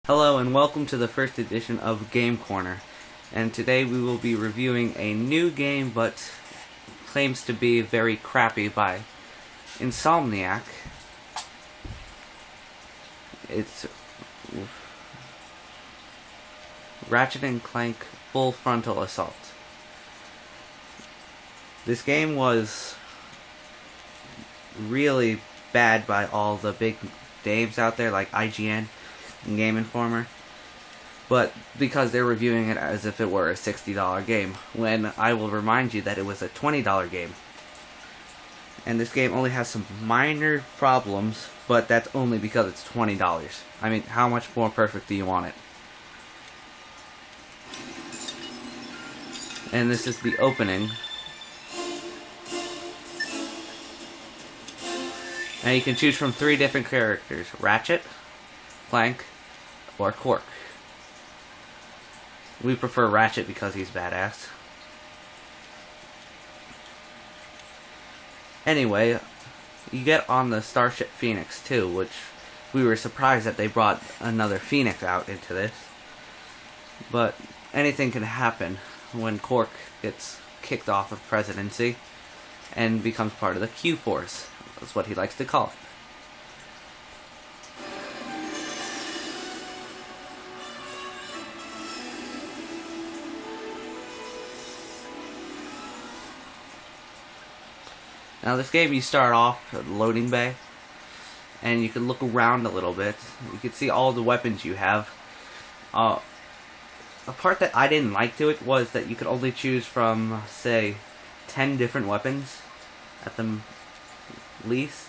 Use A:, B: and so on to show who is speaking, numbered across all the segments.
A: Hello and welcome to the first edition of Game Corner, and today we will be reviewing a new game but claims to be very crappy by Insomniac. It's Ratchet and Clank Full Frontal Assault. This game was really bad by all the big names out there like IGN and Game Informer, but because they're reviewing it as if it were a $60 game, when I will remind you that it was a $20 game. And this game only has some minor problems, but that's only because it's $20. I mean, how much more perfect do you want it? And this is the opening. Now you can choose from 3 different characters: Ratchet, Clank, or Cork. We prefer Ratchet because he's badass. Anyway, you get on the Starship Phoenix too, which we were surprised that they brought another Phoenix out into this. But anything can happen when Cork gets kicked off of presidency and becomes part of the Q-Force. That's what he likes to call it. Now this game, you start off at the loading bay, and you can look around a little bit. You can see all the weapons you have. A part that I didn't like to it was that you could only choose from, say, 10 different weapons at the least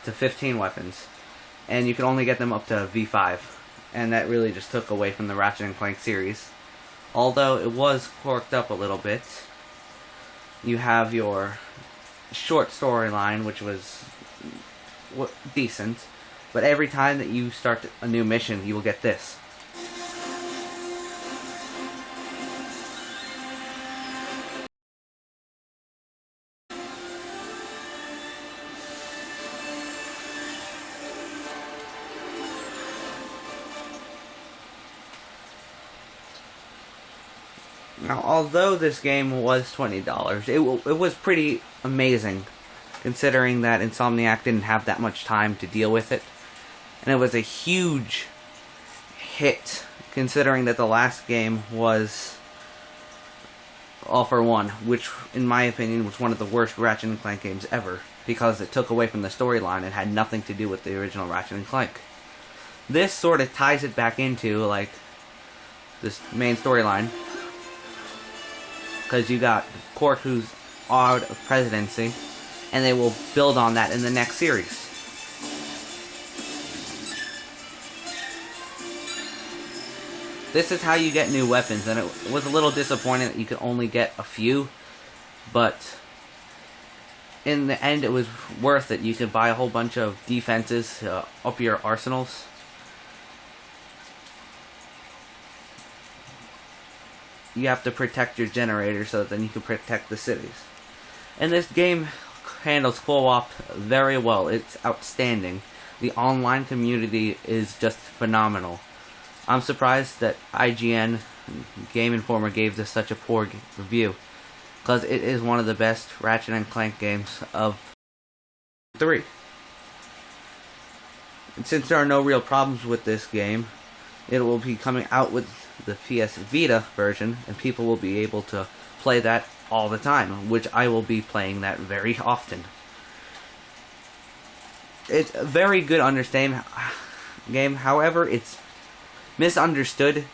A: to 15 weapons, and you can only get them up to V5, and that really just took away from the Ratchet and Clank series. Although it was corked up a little bit. You have your short storyline, which was decent, but every time that you start a new mission, you will get this. Now, although this game was $20, it was pretty amazing, considering that Insomniac didn't have that much time to deal with it. And it was a huge hit, considering that the last game was All for One, which, in my opinion, was one of the worst Ratchet and Clank games ever, because it took away from the storyline and had nothing to do with the original Ratchet and Clank. This sort of ties it back into, like, this main storyline, because you got Cork, who's out of presidency, and they will build on that in the next series. This is how you get new weapons, and it was a little disappointing that you could only get a few, but in the end it was worth it. You could buy a whole bunch of defenses to up your arsenals. You have to protect your generator so that then you can protect the cities. And this game handles co-op very well. It's outstanding. The online community is just phenomenal. I'm surprised that IGN, Game Informer, gave this such a poor review, because it is one of the best Ratchet and Clank games of 3. And since there are no real problems with this game, it will be coming out with the PS Vita version, and people will be able to play that all the time, which I will be playing that very often. It's a very good understanding game, however, it's misunderstood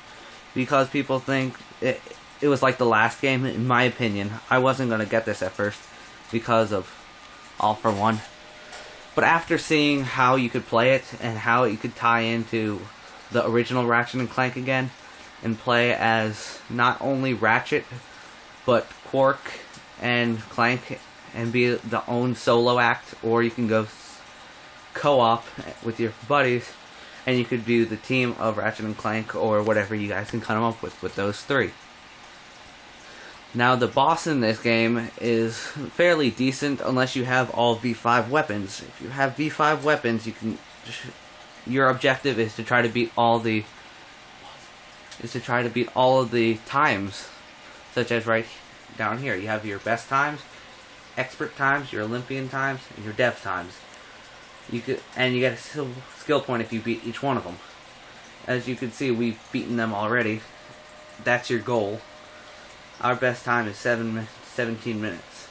A: because people think it was like the last game. In my opinion, I wasn't going to get this at first because of All for One, but after seeing how you could play it and how it could tie into the original Ratchet and Clank again, and play as not only Ratchet, but Cork and Clank, and be the own solo act, or you can go co-op with your buddies, and you could do the team of Ratchet and Clank, or whatever you guys can come up with those 3. Now, the boss in this game is fairly decent, unless you have all V5 weapons. If you have V5 weapons, you can... Your objective is to try to beat all the is to try to beat all of the times, such as right down here. You have your best times, expert times, your Olympian times, and your dev times. You get a skill point if you beat each one of them. As you can see, we've beaten them already. That's your goal. Our best time is 17 minutes.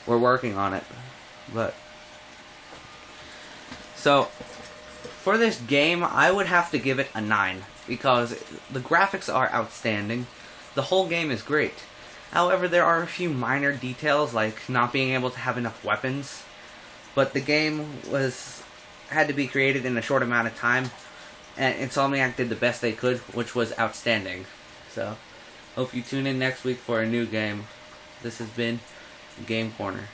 A: We're working on it, but so for this game, I would have to give it a 9 because the graphics are outstanding. The whole game is great. However, there are a few minor details like not being able to have enough weapons. But the game had to be created in a short amount of time, and Insomniac did the best they could, which was outstanding. So, hope you tune in next week for a new game. This has been Game Corner.